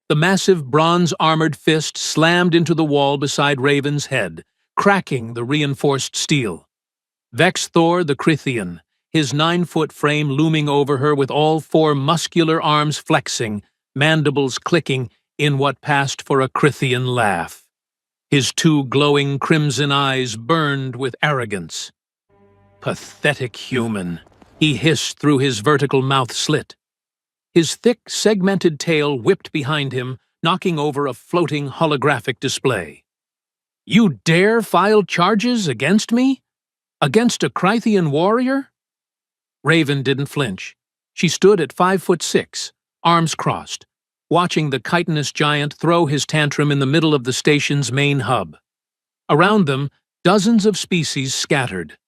The massive bronze-armored fist slammed into the wall beside Raven's head, cracking the reinforced steel. Vex Thor the Crithian, his 9-foot frame looming over her with all 4 muscular arms flexing, mandibles clicking in what passed for a Crithian laugh. His 2 glowing crimson eyes burned with arrogance. Pathetic human, he hissed through his vertical mouth slit. His thick, segmented tail whipped behind him, knocking over a floating holographic display. You dare file charges against me? Against a Crythian warrior? Raven didn't flinch. She stood at 5'6", arms crossed, watching the chitinous giant throw his tantrum in the middle of the station's main hub. Around them, dozens of species scattered.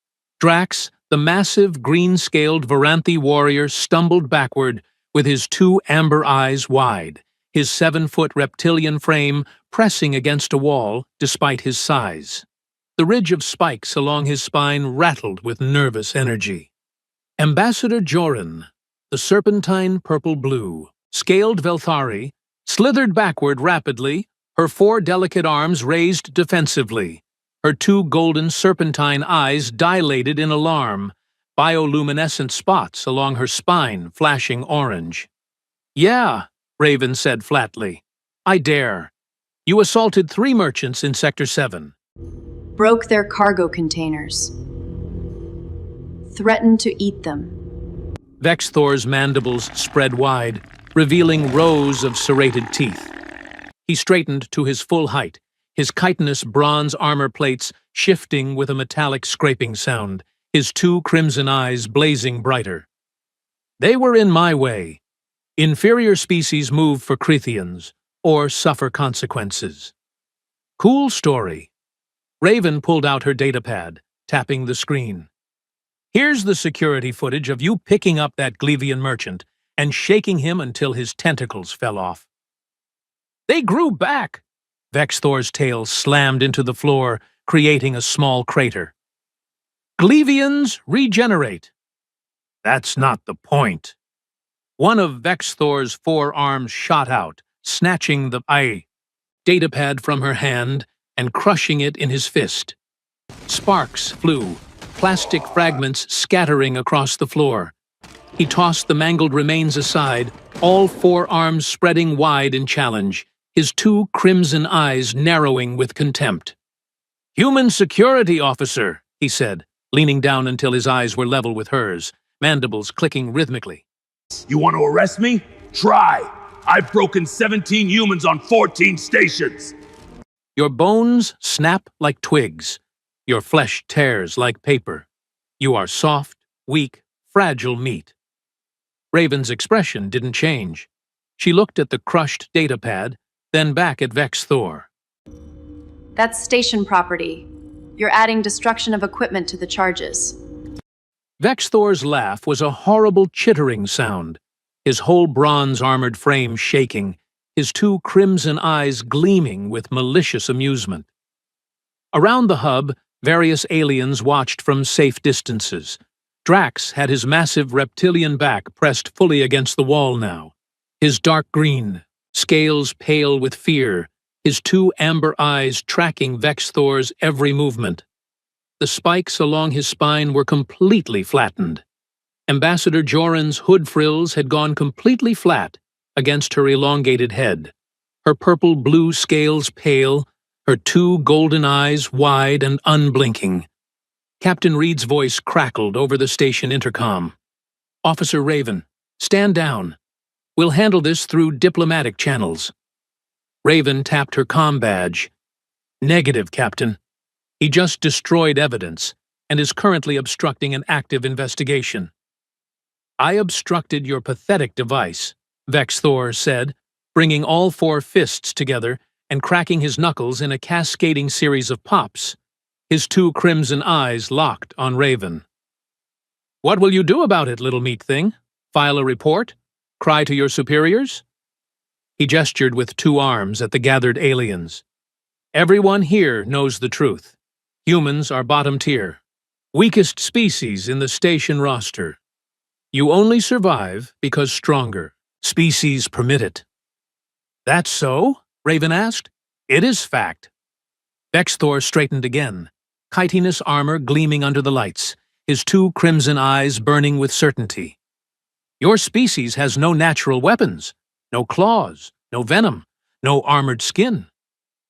Drax, the massive green-scaled Varanthi warrior, stumbled backward with his 2 amber eyes wide, his 7-foot reptilian frame pressing against a wall despite his size. The ridge of spikes along his spine rattled with nervous energy. Ambassador Joran, the serpentine purple-blue, scaled Velthari, slithered backward rapidly, her 4 delicate arms raised defensively, her 2 golden serpentine eyes dilated in alarm, bioluminescent spots along her spine flashing orange. Yeah, Raven said flatly. I dare. You assaulted 3 merchants in Sector 7. Broke their cargo containers. Threatened to eat them. Vex Thor's mandibles spread wide, revealing rows of serrated teeth. He straightened to his full height, his chitinous bronze armor plates shifting with a metallic scraping sound, his 2 crimson eyes blazing brighter. They were in my way. Inferior species move for Crithians, or suffer consequences. Cool story. Raven pulled out her datapad, tapping the screen. Here's the security footage of you picking up that Glevian merchant and shaking him until his tentacles fell off. They grew back! Vex Thor's tail slammed into the floor, creating a small crater. Glevians regenerate. That's not the point. One of Vex Thor's 4 arms shot out, snatching the datapad from her hand and crushing it in his fist. Sparks flew, plastic fragments scattering across the floor. He tossed the mangled remains aside, all 4 arms spreading wide in challenge, his 2 crimson eyes narrowing with contempt. Human security officer, he said, leaning down until his eyes were level with hers, mandibles clicking rhythmically. You want to arrest me? Try! I've broken 17 humans on 14 stations! Your bones snap like twigs. Your flesh tears like paper. You are soft, weak, fragile meat. Raven's expression didn't change. She looked at the crushed datapad, then back at Vex Thor. That's station property. You're adding destruction of equipment to the charges. Vex Thor's laugh was a horrible chittering sound, his whole bronze-armored frame shaking, his 2 crimson eyes gleaming with malicious amusement. Around the hub, various aliens watched from safe distances. Drax had his massive reptilian back pressed fully against the wall now, his dark green, scales pale with fear, his 2 amber eyes tracking Vex Thor's every movement. The spikes along his spine were completely flattened. Ambassador Joran's hood frills had gone completely flat against her elongated head, her purple-blue scales pale, her 2 golden eyes wide and unblinking. Captain Reed's voice crackled over the station intercom. Officer Raven, stand down. We'll handle this through diplomatic channels. Raven tapped her comm badge. Negative, Captain. He just destroyed evidence and is currently obstructing an active investigation. I obstructed your pathetic device, Vex Thor said, bringing all 4 fists together and cracking his knuckles in a cascading series of pops, his 2 crimson eyes locked on Raven. What will you do about it, little meat thing? File a report? Cry to your superiors? He gestured with 2 arms at the gathered aliens. Everyone here knows the truth. Humans are bottom tier, weakest species in the station roster. You only survive because stronger species permit it. That's so? Raven asked. It is fact. Vexthor straightened again, chitinous armor gleaming under the lights, his two crimson eyes burning with certainty. Your species has no natural weapons, no claws, no venom, no armored skin.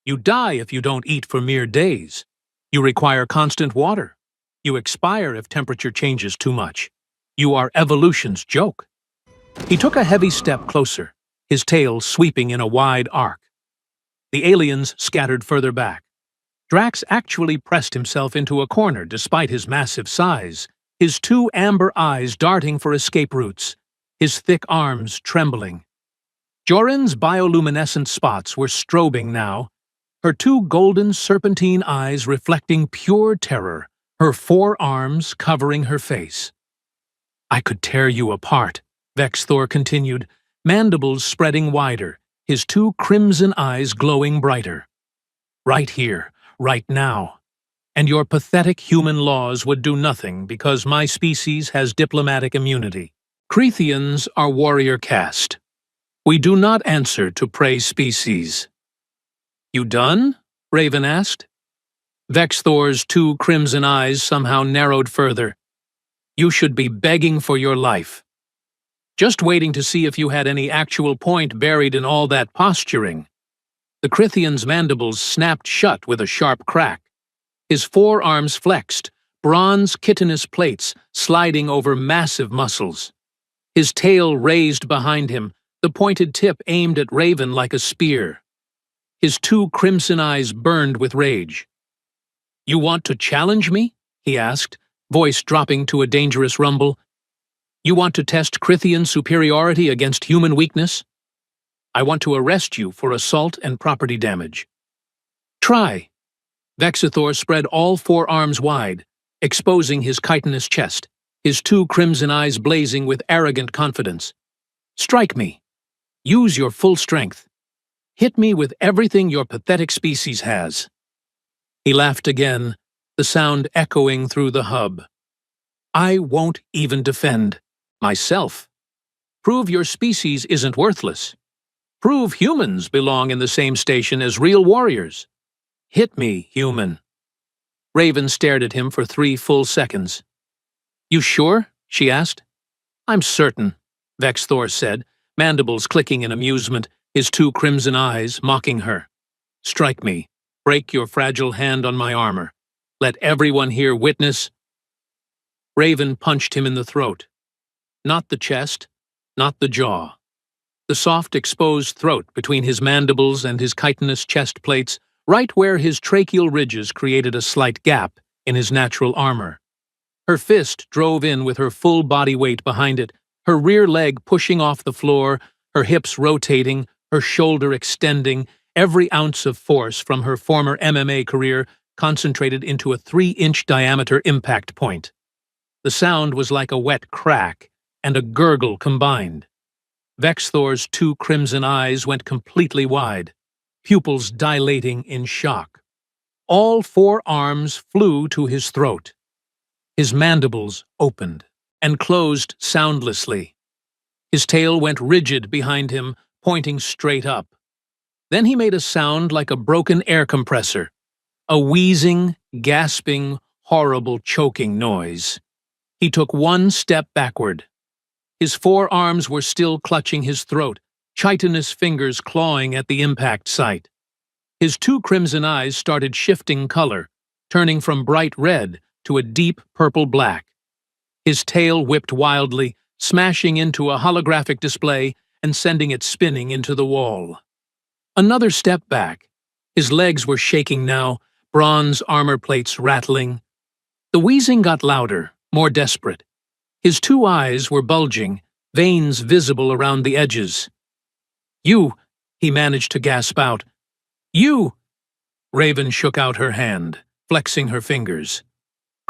You die if you don't eat for mere days. You require constant water. You expire if temperature changes too much. You are evolution's joke. He took a heavy step closer, his tail sweeping in a wide arc. The aliens scattered further back. Drax actually pressed himself into a corner despite his massive size, his two amber eyes darting for escape routes, his thick arms trembling. Jorin's bioluminescent spots were strobing now, her two golden serpentine eyes reflecting pure terror, her forearms covering her face. I could tear you apart, Vexthor continued, mandibles spreading wider, his two crimson eyes glowing brighter. Right here, right now. And your pathetic human laws would do nothing because my species has diplomatic immunity. Crethians are warrior caste. We do not answer to prey species. You done? Raven asked. Vexthor's two crimson eyes somehow narrowed further. You should be begging for your life. Just waiting to see if you had any actual point buried in all that posturing. The Crithian's mandibles snapped shut with a sharp crack. His forearms flexed, bronze chitinous plates sliding over massive muscles. His tail raised behind him, the pointed tip aimed at Raven like a spear. His two crimson eyes burned with rage. You want to challenge me? He asked, voice dropping to a dangerous rumble. You want to test Crithian superiority against human weakness? I want to arrest you for assault and property damage. Try. Vexithor spread all four arms wide, exposing his chitinous chest, his two crimson eyes blazing with arrogant confidence. Strike me. Use your full strength. Hit me with everything your pathetic species has. He laughed again, the sound echoing through the hub. I won't even defend myself. Prove your species isn't worthless. Prove humans belong in the same station as real warriors. Hit me, human. Raven stared at him for 3 full seconds. You sure? She asked. I'm certain, Vexthor said, mandibles clicking in amusement, his two crimson eyes mocking her. Strike me. Break your fragile hand on my armor. Let everyone here witness. Raven punched him in the throat. Not the chest, not the jaw. The soft exposed throat between his mandibles and his chitinous chest plates, right where his tracheal ridges created a slight gap in his natural armor. Her fist drove in with her full body weight behind it, her rear leg pushing off the floor, her hips rotating, her shoulder extending, every ounce of force from her former MMA career concentrated into a 3-inch diameter impact point. The sound was like a wet crack and a gurgle combined. Vexthor's two crimson eyes went completely wide, pupils dilating in shock. All 4 arms flew to his throat. His mandibles opened and closed soundlessly. His tail went rigid behind him, pointing straight up. Then he made a sound like a broken air compressor, a wheezing, gasping, horrible choking noise. He took 1 step backward. His 4 arms were still clutching his throat, chitinous fingers clawing at the impact site. His two crimson eyes started shifting color, turning from bright red to a deep purple black. His tail whipped wildly, smashing into a holographic display and sending it spinning into the wall. Another step back. His legs were shaking now, bronze armor plates rattling. The wheezing got louder, more desperate. His 2 eyes were bulging, veins visible around the edges. You, he managed to gasp out. You! Raven shook out her hand, flexing her fingers.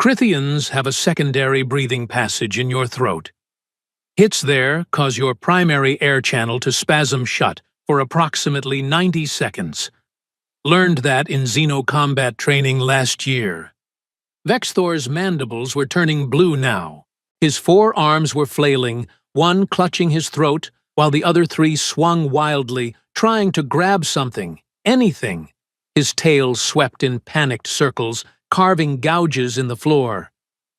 Crithians have a secondary breathing passage in your throat. Hits there cause your primary air channel to spasm shut for approximately 90 seconds. Learned that in xenocombat training last year. Vexthor's mandibles were turning blue now. His 4 arms were flailing, one clutching his throat, while the other 3 swung wildly, trying to grab something, anything. His tail swept in panicked circles, carving gouges in the floor.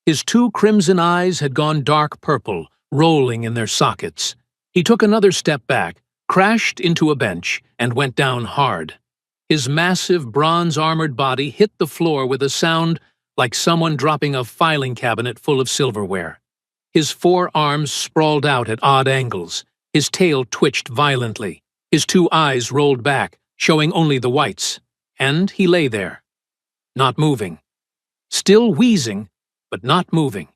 His two crimson eyes had gone dark purple, rolling in their sockets. He took another step back, crashed into a bench, and went down hard. His massive bronze-armored body hit the floor with a sound like someone dropping a filing cabinet full of silverware. His forearms sprawled out at odd angles. His tail twitched violently. His two eyes rolled back, showing only the whites. And he lay there, not moving. Still wheezing, but not moving.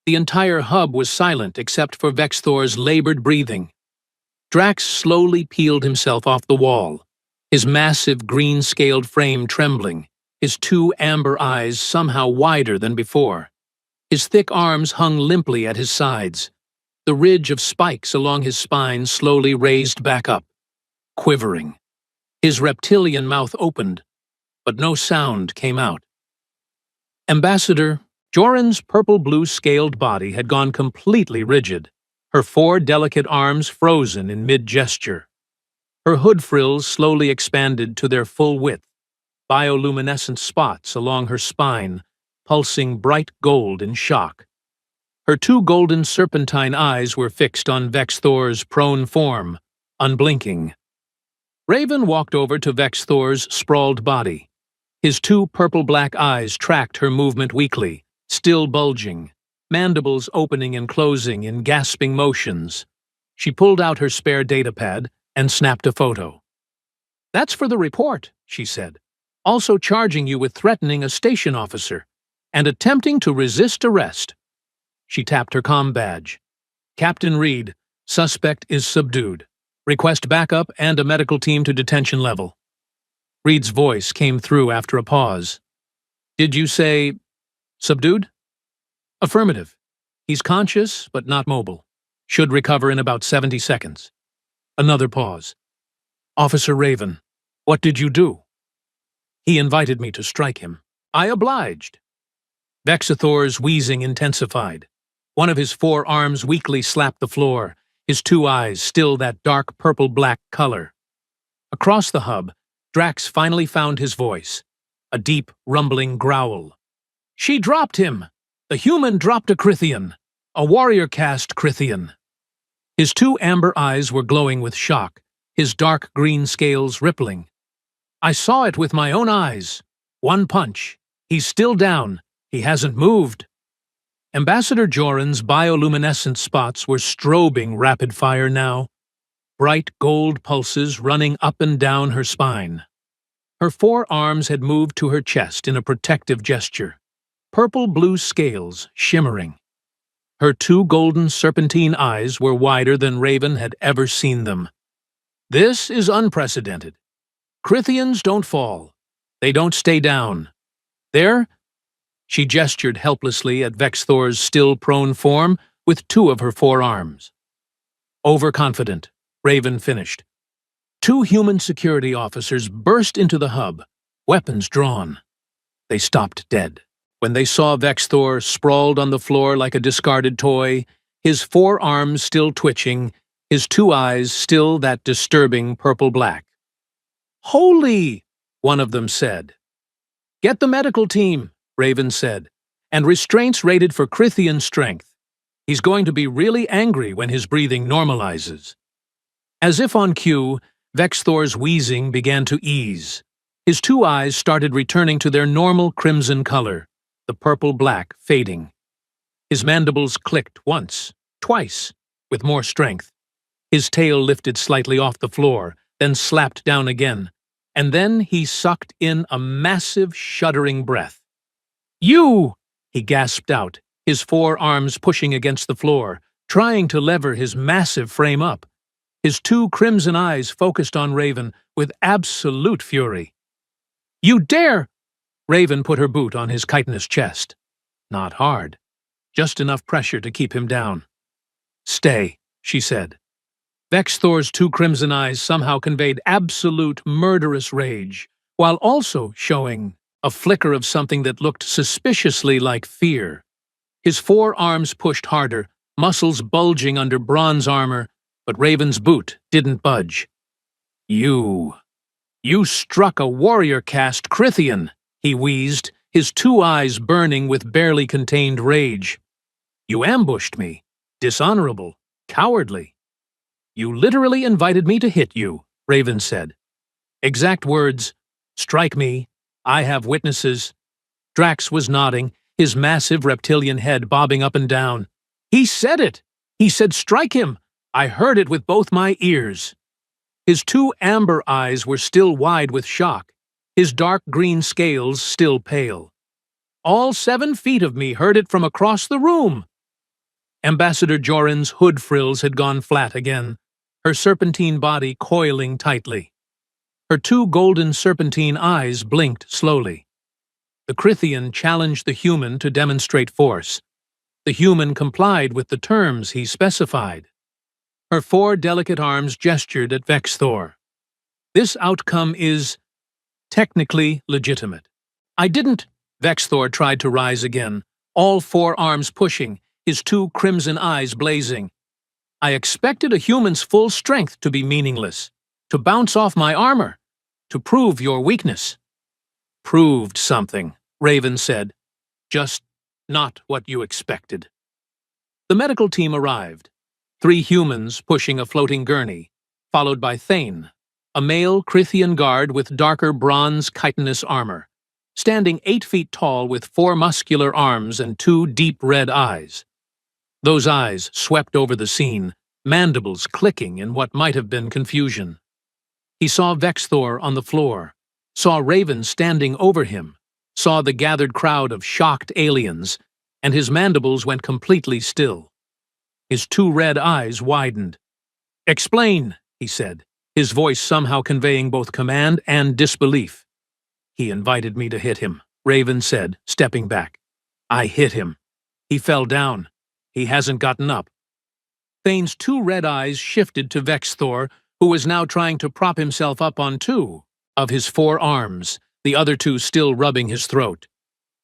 The entire hub was silent except for Vexthor's labored breathing. Drax slowly peeled himself off the wall, his massive green-scaled frame trembling, his two amber eyes somehow wider than before. His thick arms hung limply at his sides. The ridge of spikes along his spine slowly raised back up, quivering. His reptilian mouth opened, but no sound came out. Ambassador, Joran's purple-blue scaled body had gone completely rigid, her four delicate arms frozen in mid-gesture. Her hood frills slowly expanded to their full width, bioluminescent spots along her spine, pulsing bright gold in shock. Her two golden serpentine eyes were fixed on Vexthor's prone form, unblinking. Raven walked over to Vexthor's sprawled body. His two purple-black eyes tracked her movement weakly, still bulging, mandibles opening and closing in gasping motions. She pulled out her spare datapad and snapped a photo. "That's for the report," she said, "also charging you with threatening a station officer and attempting to resist arrest." She tapped her comm badge. "Captain Reed, suspect is subdued. Request backup and a medical team to detention level." Reed's voice came through after a pause. "Did you say subdued?" "Affirmative. He's conscious, but not mobile. Should recover in about 70 seconds. Another pause. "Officer Raven, what did you do?" "He invited me to strike him. I obliged." Vexthor's wheezing intensified. One of his forearms weakly slapped the floor, his two eyes still that dark purple-black color. Across the hub, Drax finally found his voice, a deep, rumbling growl. "She dropped him! The human dropped a Crithian, a warrior caste Crithian." His two amber eyes were glowing with shock, his dark green scales rippling. "I saw it with my own eyes. One punch. He's still down. He hasn't moved." Ambassador Joran's bioluminescent spots were strobing rapid-fire now, bright gold pulses running up and down her spine. Her forearms had moved to her chest in a protective gesture, purple-blue scales shimmering. Her two golden serpentine eyes were wider than Raven had ever seen them. "This is unprecedented. Crithians don't fall. They don't stay down. There," she gestured helplessly at Vexthor's still prone form with two of her forearms. "Overconfident," Raven finished. Two human security officers burst into the hub, weapons drawn. They stopped dead when they saw Vexthor sprawled on the floor like a discarded toy, his forearms still twitching, his two eyes still that disturbing purple-black. "Holy!" one of them said. "Get the medical team," Raven said, "and restraints rated for Crithian strength. He's going to be really angry when his breathing normalizes." As if on cue, Vexthor's wheezing began to ease. His two eyes started returning to their normal crimson color, the purple-black fading. His mandibles clicked once, twice, with more strength. His tail lifted slightly off the floor, then slapped down again, and then he sucked in a massive, shuddering breath. "You!" he gasped out, his forearms pushing against the floor, trying to lever his massive frame up. His two crimson eyes focused on Raven with absolute fury. "You dare!" Raven put her boot on his chitinous chest. Not hard, just enough pressure to keep him down. "Stay," she said. Vexthor's two crimson eyes somehow conveyed absolute murderous rage, while also showing a flicker of something that looked suspiciously like fear. His forearms pushed harder, muscles bulging under bronze armor, but Raven's boot didn't budge. You struck a warrior caste Crithian, he wheezed, his two eyes burning with barely contained rage. You ambushed me. Dishonorable. Cowardly. You literally invited me to hit you, Raven said. Exact words, strike me. I have witnesses. Drax was nodding, his massive reptilian head bobbing up and down. He said it! He said strike him! I heard it with both my ears. His two amber eyes were still wide with shock, his dark green scales still pale. All 7 feet of me heard it from across the room. Ambassador Joran's hood frills had gone flat again, her serpentine body coiling tightly. Her 2 golden serpentine eyes blinked slowly. The Crithian challenged the human to demonstrate force. The human complied with the terms he specified. Her 4 delicate arms gestured at Vexthor. This outcome is technically legitimate. I didn't. Vexthor tried to rise again, all 4 arms pushing, his 2 crimson eyes blazing. I expected a human's full strength to be meaningless, to bounce off my armor, to prove your weakness. Proved something, Raven said. Just not what you expected. The medical team arrived. 3 humans pushing a floating gurney, followed by Thane, a male Crithian guard with darker bronze chitinous armor, standing 8 feet tall with 4 muscular arms and 2 deep red eyes. Those eyes swept over the scene, mandibles clicking in what might have been confusion. He saw Vexthor on the floor, saw Raven standing over him, saw the gathered crowd of shocked aliens, and his mandibles went completely still. His 2 red eyes widened. "Explain," he said, his voice somehow conveying both command and disbelief. "He invited me to hit him," Raven said, stepping back. "I hit him. He fell down. He hasn't gotten up." Thane's 2 red eyes shifted to Vexthor, who was now trying to prop himself up on 2 of his 4 arms, the other 2 still rubbing his throat.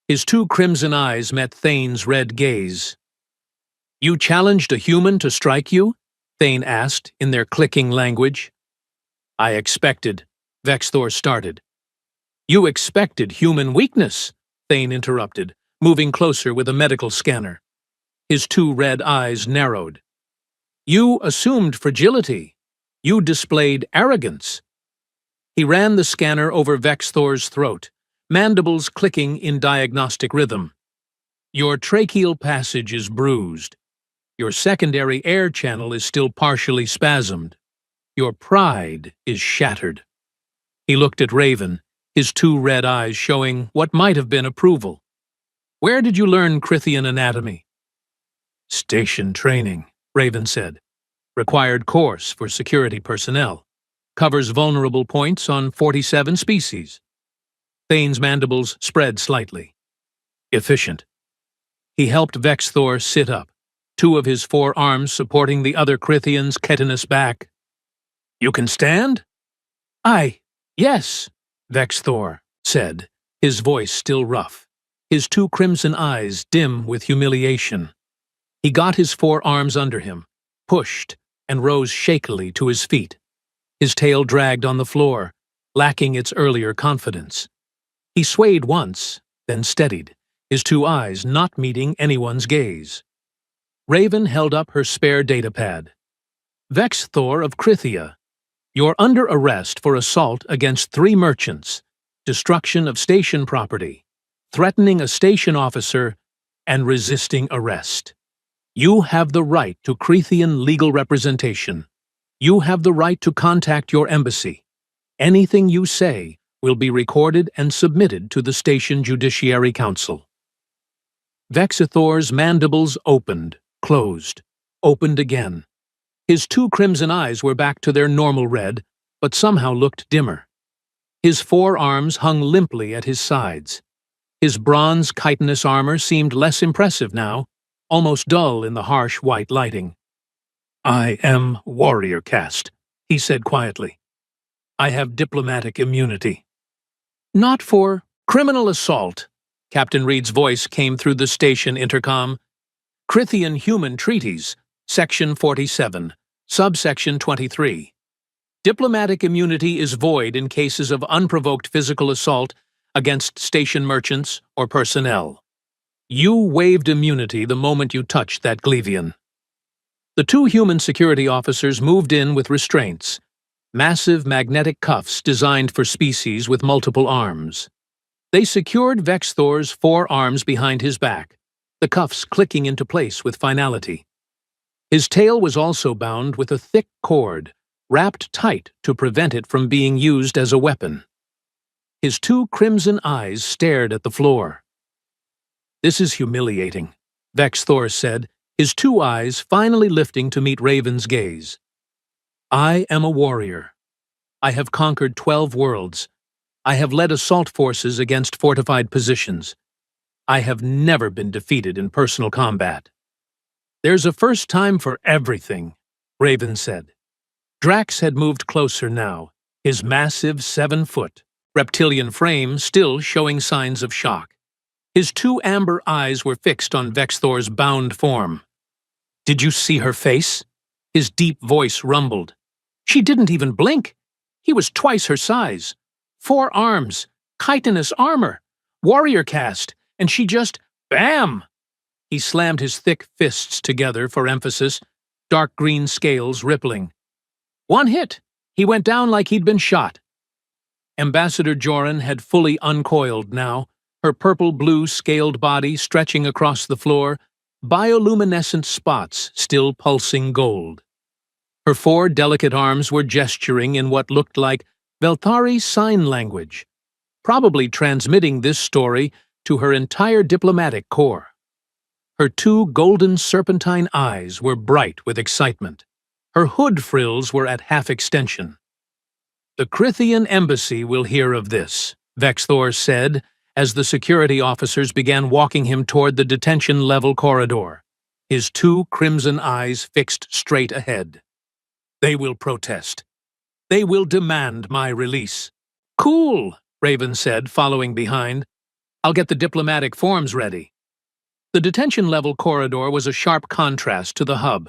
His 2 crimson eyes met Thane's red gaze. "You challenged a human to strike you?" Thane asked, in their clicking language. "I expected," Vexthor started. "You expected human weakness," Thane interrupted, moving closer with a medical scanner. His 2 red eyes narrowed. "You assumed fragility. You displayed arrogance." He ran the scanner over Vexthor's throat, mandibles clicking in diagnostic rhythm. "Your tracheal passage is bruised. Your secondary air channel is still partially spasmed. Your pride is shattered." He looked at Raven, his 2 red eyes showing what might have been approval. "Where did you learn Crithian anatomy?" "Station training," Raven said. "Required course for security personnel. Covers vulnerable points on 47 species." Thane's mandibles spread slightly. "Efficient." He helped Vexthor sit up, 2 of his 4 arms supporting the other Crithian's chitinous back. "You can stand?" Yes," Vexthor said, his voice still rough, his 2 crimson eyes dim with humiliation. He got his 4 arms under him, pushed, and rose shakily to his feet. His tail dragged on the floor, lacking its earlier confidence. He swayed once, then steadied, his 2 eyes not meeting anyone's gaze. Raven held up her spare datapad. "Vexthor of Krithia, you're under arrest for assault against 3 merchants, destruction of station property, threatening a station officer, and resisting arrest. You have the right to Crithian legal representation. You have the right to contact your embassy. Anything you say will be recorded and submitted to the Station Judiciary Council." Vexithor's mandibles opened, closed, opened again. His 2 crimson eyes were back to their normal red, but somehow looked dimmer. His 4 arms hung limply at his sides. His bronze chitinous armor seemed less impressive now, almost dull in the harsh white lighting. "I am warrior caste," he said quietly. "I have diplomatic immunity." "Not for criminal assault," Captain Reed's voice came through the station intercom. "Crithian Human Treaties, Section 47, Subsection 23. Diplomatic immunity is void in cases of unprovoked physical assault against station merchants or personnel. You waived immunity the moment you touched that Glevian. The two human security officers moved in with restraints, massive magnetic cuffs designed for species with multiple arms. They secured Vexthor's 4 arms behind his back, the cuffs clicking into place with finality. His tail was also bound with a thick cord, wrapped tight to prevent it from being used as a weapon. His 2 crimson eyes stared at the floor. "This is humiliating," Vexthor said, his 2 eyes finally lifting to meet Raven's gaze. "I am a warrior. I have conquered 12 worlds. I have led assault forces against fortified positions. I have never been defeated in personal combat." "There's a first time for everything," Raven said. Drax had moved closer now, his massive 7-foot, reptilian frame still showing signs of shock. His 2 amber eyes were fixed on Vexthor's bound form. "Did you see her face?" His deep voice rumbled. "She didn't even blink. He was twice her size. 4 arms, chitinous armor, warrior caste, and she just, bam!" He slammed his thick fists together for emphasis, dark green scales rippling. "1 hit. He went down like he'd been shot." Ambassador Joran had fully uncoiled now, her purple-blue scaled body stretching across the floor, bioluminescent spots still pulsing gold. Her 4 delicate arms were gesturing in what looked like Velthari sign language, probably transmitting this story to her entire diplomatic corps. Her 2 golden serpentine eyes were bright with excitement. Her hood frills were at half extension. "The Crithian embassy will hear of this," Vexthor said, as the security officers began walking him toward the detention-level corridor, his 2 crimson eyes fixed straight ahead. "They will protest. They will demand my release." "Cool," Raven said, following behind. "I'll get the diplomatic forms ready." The detention-level corridor was a sharp contrast to the hub.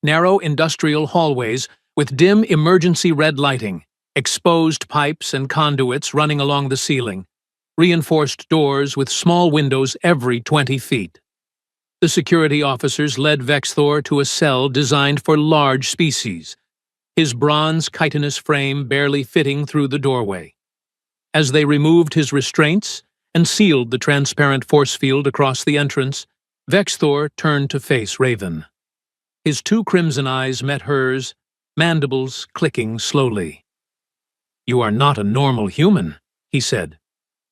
Narrow industrial hallways with dim emergency red lighting, exposed pipes and conduits running along the ceiling, reinforced doors with small windows every 20 feet. The security officers led Vexthor to a cell designed for large species, his bronze chitinous frame barely fitting through the doorway. As they removed his restraints and sealed the transparent force field across the entrance, Vexthor turned to face Raven. His 2 crimson eyes met hers, mandibles clicking slowly. "You are not a normal human," he said.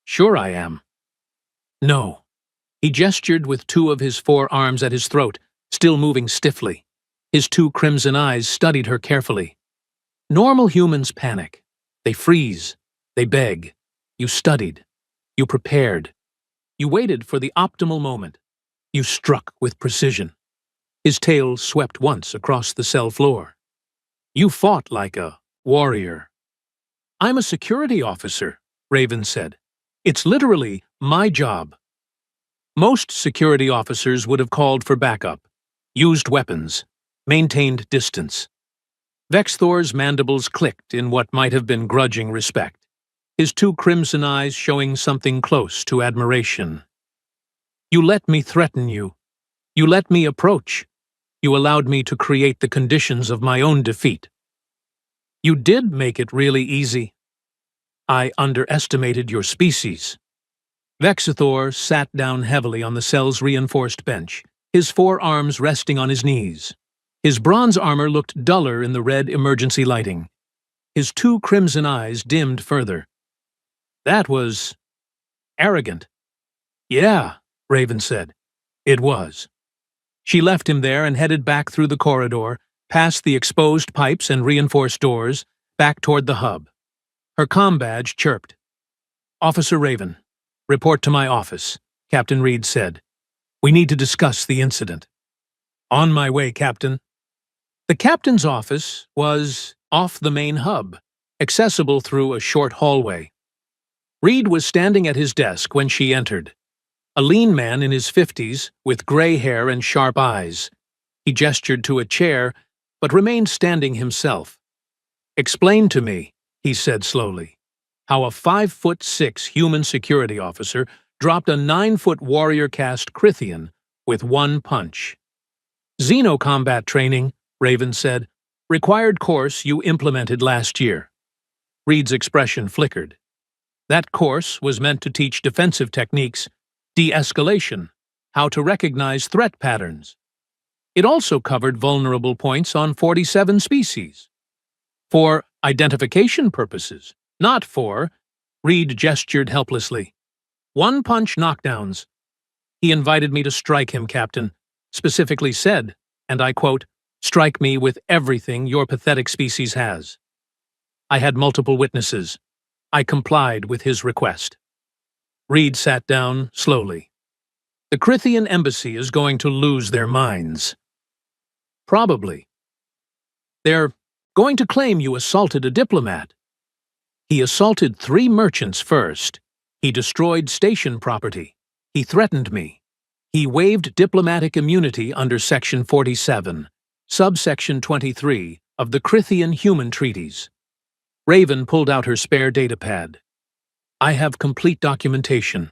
"Sure I am." "No." He gestured with 2 of his 4 arms at his throat, still moving stiffly. His 2 crimson eyes studied her carefully. "Normal humans panic. They freeze. They beg. You studied. You prepared. You waited for the optimal moment. You struck with precision." His tail swept once across the cell floor. "You fought like a warrior." "I'm a security officer," Raven said. "It's literally my job." Most security officers would have called for backup, used weapons, maintained distance. Vexthor's mandibles clicked in what might have been grudging respect, his 2 crimson eyes showing something close to admiration. "You let me threaten you. You let me approach. You allowed me to create the conditions of my own defeat. You did make it really easy. I underestimated your species." Vexthor sat down heavily on the cell's reinforced bench, his 4 arms resting on his knees. His bronze armor looked duller in the red emergency lighting. His 2 crimson eyes dimmed further. "That was arrogant." "Yeah," Raven said. "It was." She left him there and headed back through the corridor, past the exposed pipes and reinforced doors, back toward the hub. Her comm badge chirped. "Officer Raven, report to my office," Captain Reed said. "We need to discuss the incident." "On my way, Captain." The captain's office was off the main hub, accessible through a short hallway. Reed was standing at his desk when she entered. A lean man in his 50s, with gray hair and sharp eyes. He gestured to a chair, but remained standing himself. Explain to me, he said slowly, how a 5'6" human security officer dropped a 9-foot warrior caste Crithian with one punch. Xenocombat training, Raven said, required course you implemented last year. Reed's expression flickered. That course was meant to teach defensive techniques, de-escalation, how to recognize threat patterns. It also covered vulnerable points on 47 species. For identification purposes, not for, Reed gestured helplessly. One-punch knockdowns. He invited me to strike him, Captain, specifically said, and I quote, strike me with everything your pathetic species has. I had multiple witnesses. I complied with his request. Reed sat down slowly. The Crithian embassy is going to lose their minds. Probably. They're going to claim you assaulted a diplomat. He assaulted 3 merchants first. He destroyed station property. He threatened me. He waived diplomatic immunity under Section 47, subsection 23 of the Crithian Human Treaties. Raven pulled out her spare datapad. I have complete documentation,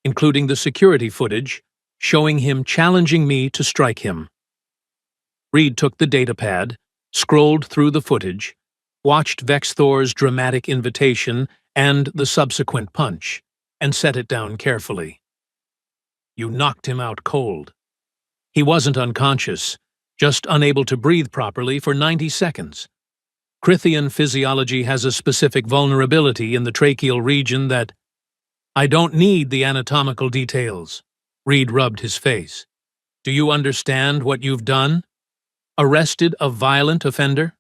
including the security footage, showing him challenging me to strike him. Reed took the datapad, scrolled through the footage, watched Vex Thor's dramatic invitation and the subsequent punch, and set it down carefully. You knocked him out cold. He wasn't unconscious, just unable to breathe properly for 90 seconds. Crithian physiology has a specific vulnerability in the tracheal region that... I don't need the anatomical details. Reed rubbed his face. Do you understand what you've done? Arrested a violent offender?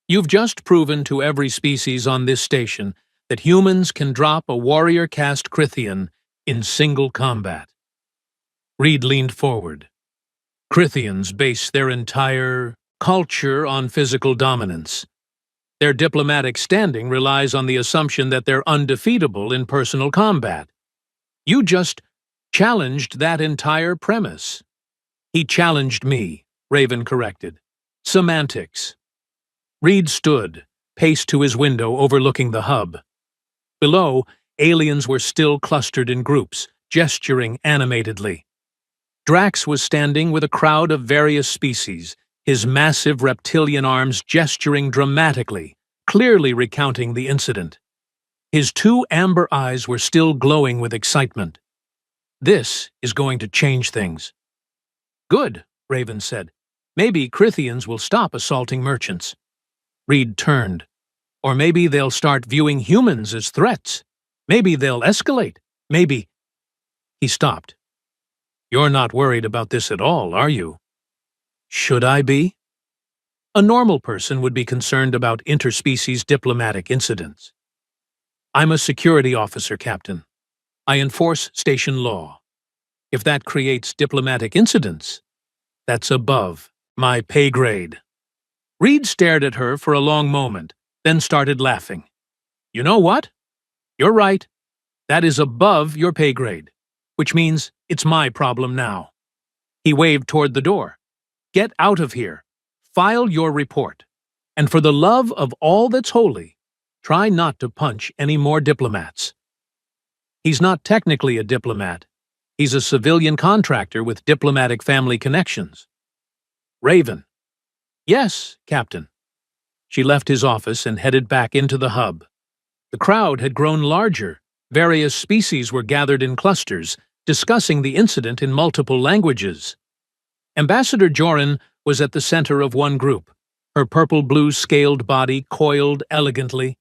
You've just proven to every species on this station that humans can drop a warrior caste Crithian in single combat. Reed leaned forward. Crithians base their entire culture on physical dominance. Their diplomatic standing relies on the assumption that they're undefeatable in personal combat. You just challenged that entire premise. He challenged me, Raven corrected. Semantics. Reed stood, paced to his window overlooking the hub. Below, aliens were still clustered in groups, gesturing animatedly. Drax was standing with a crowd of various species, his massive reptilian arms gesturing dramatically, clearly recounting the incident. His 2 amber eyes were still glowing with excitement. This is going to change things. Good, Raven said. Maybe Crithians will stop assaulting merchants. Reed turned. Or maybe they'll start viewing humans as threats. Maybe they'll escalate. Maybe... He stopped. You're not worried about this at all, are you? Should I be? A normal person would be concerned about interspecies diplomatic incidents. I'm a security officer, Captain. I enforce station law. If that creates diplomatic incidents, that's above my pay grade. Reed stared at her for a long moment, then started laughing. You know what? You're right. That is above your pay grade, which means it's my problem now. He waved toward the door. Get out of here. File your report. And for the love of all that's holy, try not to punch any more diplomats. He's not technically a diplomat. He's a civilian contractor with diplomatic family connections. Raven. Yes, Captain. She left his office and headed back into the hub. The crowd had grown larger. Various species were gathered in clusters, discussing the incident in multiple languages. Ambassador Joran was at the center of one group, her purple-blue scaled body coiled elegantly,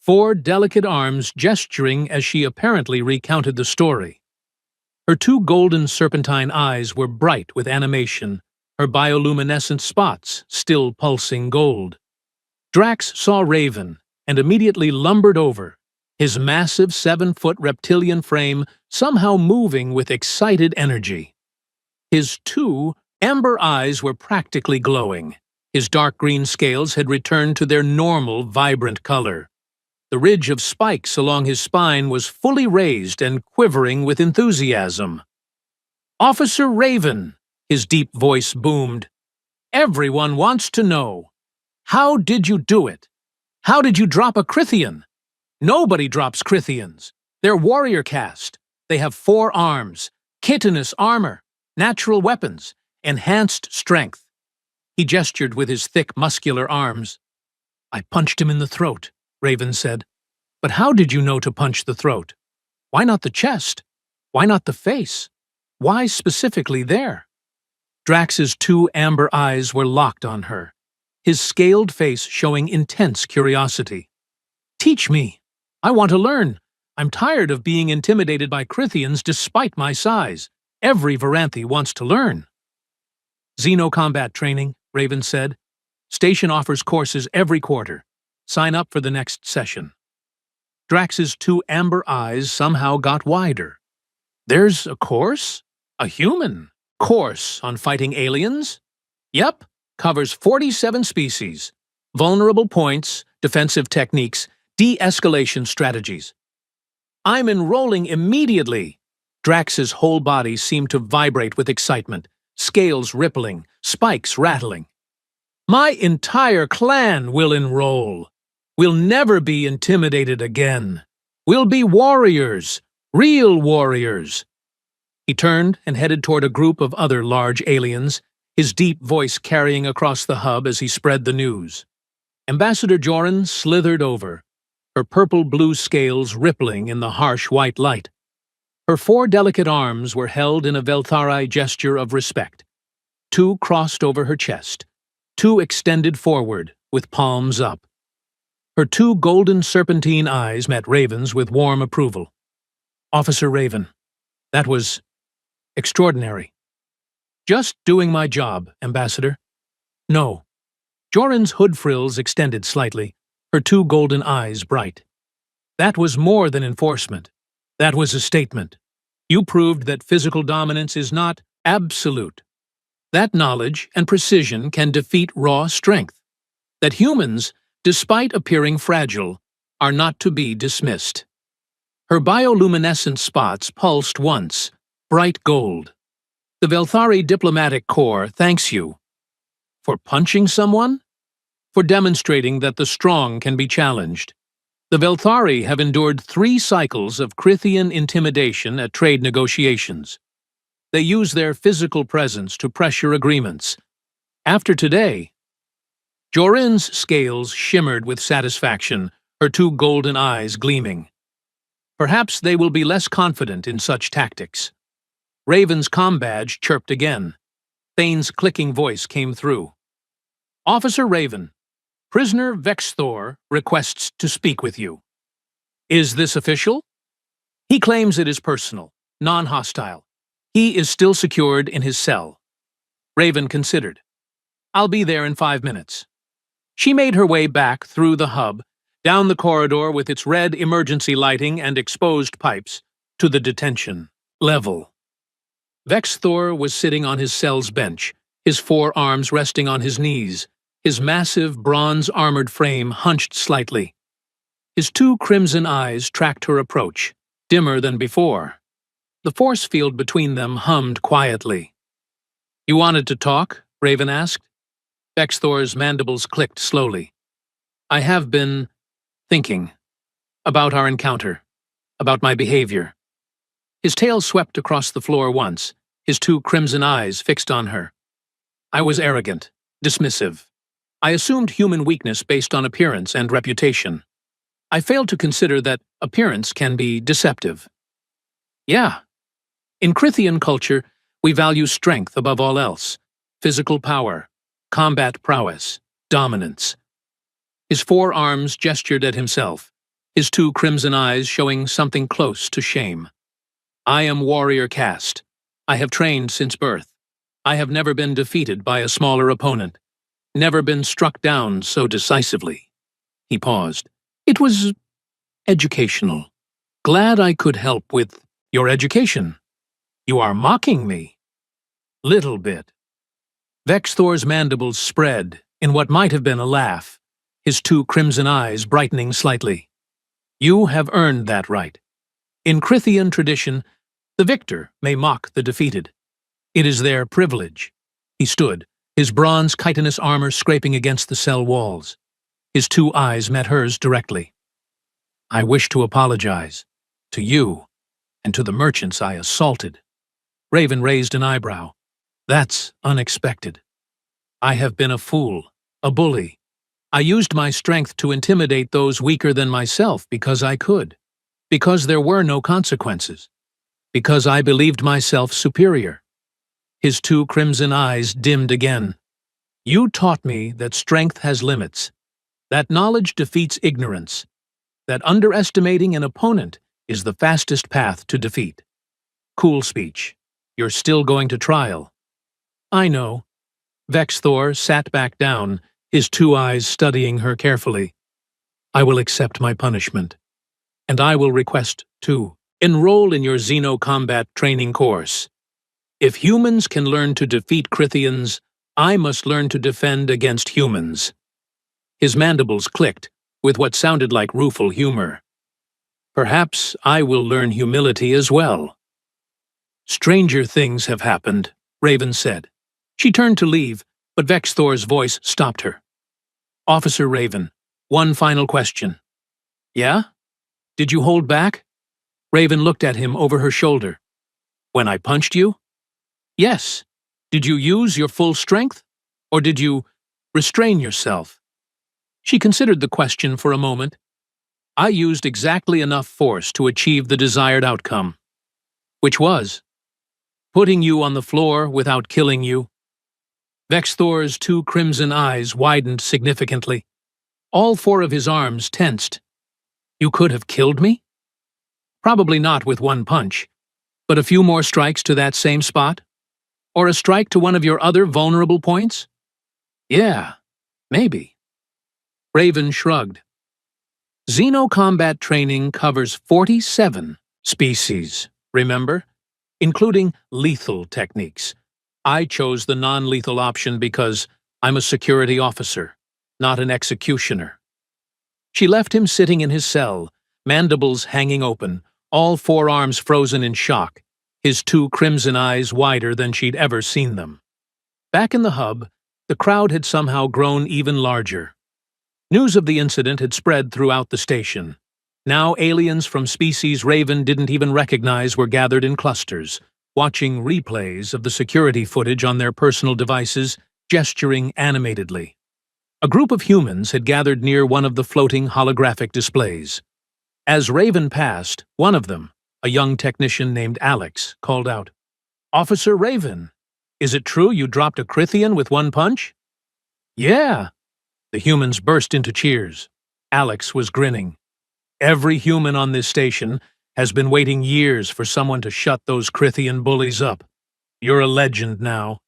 4 delicate arms gesturing as she apparently recounted the story. Her 2 golden serpentine eyes were bright with animation, her bioluminescent spots still pulsing gold. Drax saw Raven and immediately lumbered over, his massive 7-foot reptilian frame somehow moving with excited energy. His 2 amber eyes were practically glowing. His dark green scales had returned to their normal, vibrant color. The ridge of spikes along his spine was fully raised and quivering with enthusiasm. Officer Raven, his deep voice boomed. Everyone wants to know. How did you do it? How did you drop a Crithian? Nobody drops Crithians. They're warrior caste. They have 4 arms, chitinous armor, natural weapons, enhanced strength. He gestured with his thick, muscular arms. I punched him in the throat, Raven said. But how did you know to punch the throat? Why not the chest? Why not the face? Why specifically there? Drax's 2 amber eyes were locked on her, his scaled face showing intense curiosity. Teach me. I want to learn. I'm tired of being intimidated by Crithians despite my size. Every Varanthi wants to learn. Xeno-combat training, Raven said. Station offers courses every quarter. Sign up for the next session. Drax's 2 amber eyes somehow got wider. There's a course? A human course on fighting aliens? Yep, covers 47 species. Vulnerable points, defensive techniques, de-escalation strategies. I'm enrolling immediately. Drax's whole body seemed to vibrate with excitement, scales rippling, spikes rattling. My entire clan will enroll. We'll never be intimidated again. We'll be warriors, real warriors. He turned and headed toward a group of other large aliens, his deep voice carrying across the hub as he spread the news. Ambassador Joran slithered over, her purple-blue scales rippling in the harsh white light. Her 4 delicate arms were held in a Velthari gesture of respect. 2 crossed over her chest, 2 extended forward, with palms up. Her 2 golden serpentine eyes met Raven's with warm approval. Officer Raven, that was extraordinary. Just doing my job, Ambassador. No. Joran's hood frills extended slightly, her 2 golden eyes bright. That was more than enforcement. That was a statement. You proved that physical dominance is not absolute. That knowledge and precision can defeat raw strength. That humans, despite appearing fragile, are not to be dismissed. Her bioluminescent spots pulsed once, bright gold. The Velthari Diplomatic Corps thanks you. For punching someone? For demonstrating that the strong can be challenged. The Velthari have endured 3 cycles of Crithian intimidation at trade negotiations. They use their physical presence to pressure agreements. After today, Joran's scales shimmered with satisfaction, her 2 golden eyes gleaming. Perhaps they will be less confident in such tactics. Raven's comm badge chirped again. Thane's clicking voice came through. Officer Raven, prisoner Vexthor requests to speak with you. Is this official? He claims it is personal, non-hostile. He is still secured in his cell. Raven considered. I'll be there in 5 minutes. She made her way back through the hub, down the corridor with its red emergency lighting and exposed pipes, to the detention level. Vexthor was sitting on his cell's bench, his 4 arms resting on his knees, his massive bronze-armored frame hunched slightly. His 2 crimson eyes tracked her approach, dimmer than before. The force field between them hummed quietly. You wanted to talk? Raven asked. Vexthor's mandibles clicked slowly. I have been thinking about our encounter, about my behavior. His tail swept across the floor once, his 2 crimson eyes fixed on her. I was arrogant, dismissive. I assumed human weakness based on appearance and reputation. I failed to consider that appearance can be deceptive. Yeah. In Crithian culture, we value strength above all else, physical power, combat prowess, dominance. His 4 arms gestured at himself, his 2 crimson eyes showing something close to shame. I am warrior caste. I have trained since birth. I have never been defeated by a smaller opponent, never been struck down so decisively. He paused. It was educational. Glad I could help with your education. You are mocking me. Little bit. Vexthor's mandibles spread in what might have been a laugh, his 2 crimson eyes brightening slightly. You have earned that right. In Crithian tradition, the victor may mock the defeated. It is their privilege. He stood, his bronze chitinous armor scraping against the cell walls. His two eyes met hers directly. I wish to apologize. To you, and to the merchants I assaulted. Raven raised an eyebrow. That's unexpected. I have been a fool, a bully. I used my strength to intimidate those weaker than myself because I could. Because there were no consequences. Because I believed myself superior. His two crimson eyes dimmed again. You taught me that strength has limits, that knowledge defeats ignorance, that underestimating an opponent is the fastest path to defeat. Cool speech. You're still going to trial. I know. Vex Thor sat back down, his two eyes studying her carefully. I will accept my punishment. And I will request, too, enroll in your Xeno combat training course. If humans can learn to defeat Crithians, I must learn to defend against humans. His mandibles clicked, with what sounded like rueful humor. Perhaps I will learn humility as well. Stranger things have happened, Raven said. She turned to leave, but Vex Thor's voice stopped her. Officer Raven, one final question. Yeah? Did you hold back? Raven looked at him over her shoulder. When I punched you? Yes. Did you use your full strength? Or did you restrain yourself? She considered the question for a moment. I used exactly enough force to achieve the desired outcome. Which was? Putting you on the floor without killing you. Vex Thor's two crimson eyes widened significantly. All four of his arms tensed. You could have killed me? Probably not with one punch, but a few more strikes to that same spot? Or a strike to one of your other vulnerable points? Yeah, maybe. Raven shrugged. Xeno combat training covers 47 species, remember? Including lethal techniques. I chose the non-lethal option because I'm a security officer, not an executioner. She left him sitting in his cell, mandibles hanging open, all four arms frozen in shock, his two crimson eyes wider than she'd ever seen them. Back in the hub, the crowd had somehow grown even larger. News of the incident had spread throughout the station. Now aliens from species Raven didn't even recognize were gathered in clusters, watching replays of the security footage on their personal devices, gesturing animatedly. A group of humans had gathered near one of the floating holographic displays. As Raven passed, one of them, a young technician named Alex, called out, Officer Raven, is it true you dropped a Crithian with one punch? Yeah. The humans burst into cheers. Alex was grinning. Every human on this station has been waiting years for someone to shut those Crithian bullies up. You're a legend now.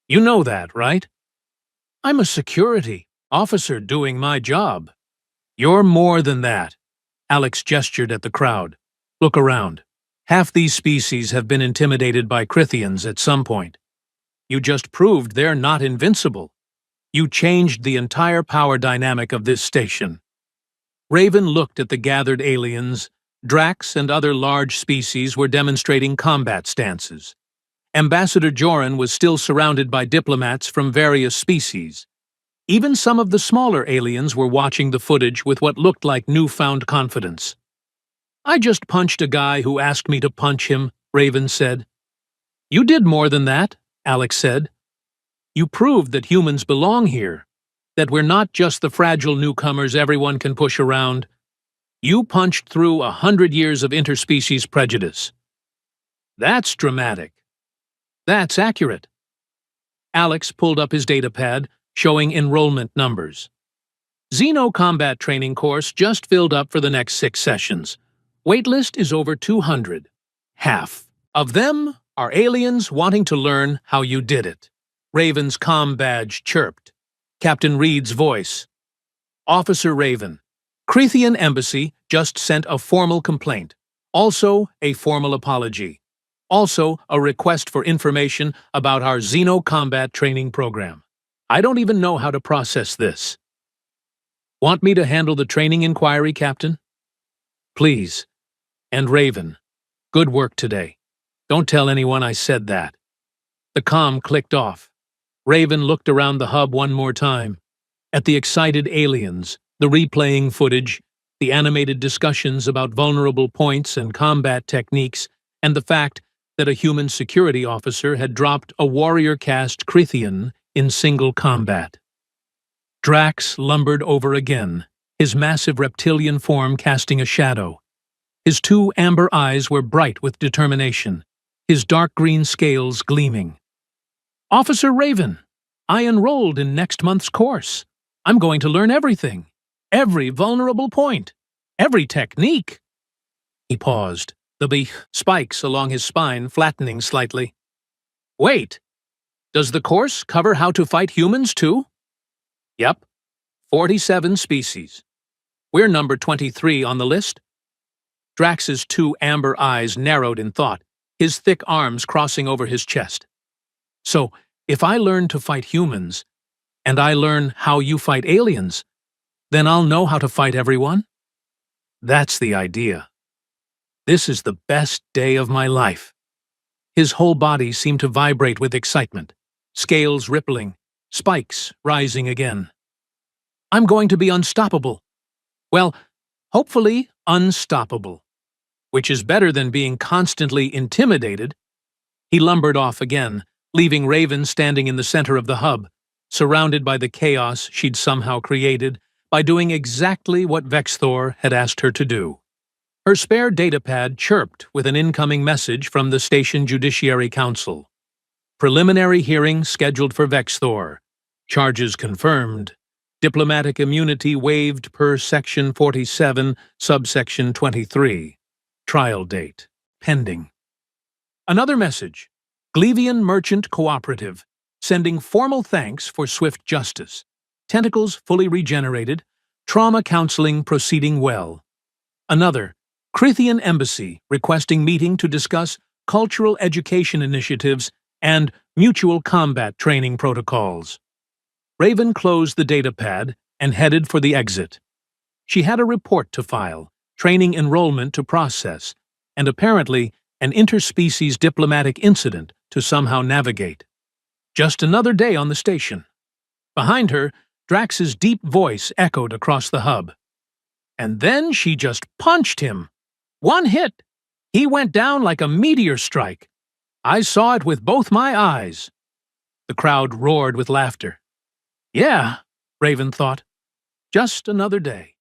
You know that, right? I'm a security officer doing my job. You're more than that. Alex gestured at the crowd. Look around. Half these species have been intimidated by Crithians at some point. You just proved they're not invincible. You changed the entire power dynamic of this station. Raven looked at the gathered aliens. Drax and other large species were demonstrating combat stances. Ambassador Joran was still surrounded by diplomats from various species. Even some of the smaller aliens were watching the footage with what looked like newfound confidence. I just punched a guy who asked me to punch him, Raven said. You did more than that, Alex said. You proved that humans belong here, that we're not just the fragile newcomers everyone can push around. You punched through 100 years of interspecies prejudice. That's dramatic. That's accurate. Alex pulled up his datapad, showing enrollment numbers. Xeno combat training course just filled up for the next 6 sessions. Waitlist is over 200. Half of them are aliens wanting to learn how you did it. Raven's comm badge chirped. Captain Reed's voice. Officer Raven, Crithian Embassy just sent a formal complaint. Also a formal apology. Also a request for information about our Xeno combat training program. I don't even know how to process this. Want me to handle the training inquiry, Captain? Please. And Raven, good work today. Don't tell anyone I said that. The comm clicked off. Raven looked around the hub one more time. At the excited aliens, The replaying footage, the animated discussions about vulnerable points and combat techniques, and the fact that a human security officer had dropped a warrior-caste Krithian in single combat. Drax lumbered over again, his massive reptilian form casting a shadow. His two amber eyes were bright with determination, his dark green scales gleaming. "Officer Raven, I enrolled in next month's course. I'm going to learn everything, every vulnerable point, every technique." He paused, the spikes along his spine flattening slightly. "Wait, does the course cover how to fight humans too?" "Yep, 47 species. We're number 23 on the list." Drax's two amber eyes narrowed in thought, his thick arms crossing over his chest. "So, if I learn to fight humans, and I learn how you fight aliens, then I'll know how to fight everyone?" "That's the idea. This is the best day of my life." His whole body seemed to vibrate with excitement, scales rippling, spikes rising again. "I'm going to be unstoppable. Well, hopefully unstoppable, which is better than being constantly intimidated." He lumbered off again, leaving Raven standing in the center of the hub, surrounded by the chaos she'd somehow created by doing exactly what Vexthor had asked her to do. Her spare datapad chirped with an incoming message from the Station Judiciary Council. "Preliminary hearing scheduled for Vexthor. Charges confirmed. Diplomatic immunity waived per Section 47, subsection 23. Trial date pending." Another message. "Glevian Merchant Cooperative, sending formal thanks for swift justice. Tentacles fully regenerated. Trauma counseling proceeding well." Another. Krithian Embassy requesting meeting to discuss cultural education initiatives and mutual combat training protocols. Raven closed the datapad and headed for the exit. She had a report to file, training enrollment to process, and apparently an interspecies diplomatic incident to somehow navigate. Just another day on the station. Behind her, Drax's deep voice echoed across the hub. "And then she just punched him. One hit. He went down like a meteor strike. I saw it with both my eyes." The crowd roared with laughter. "Yeah," Raven thought, "just another day."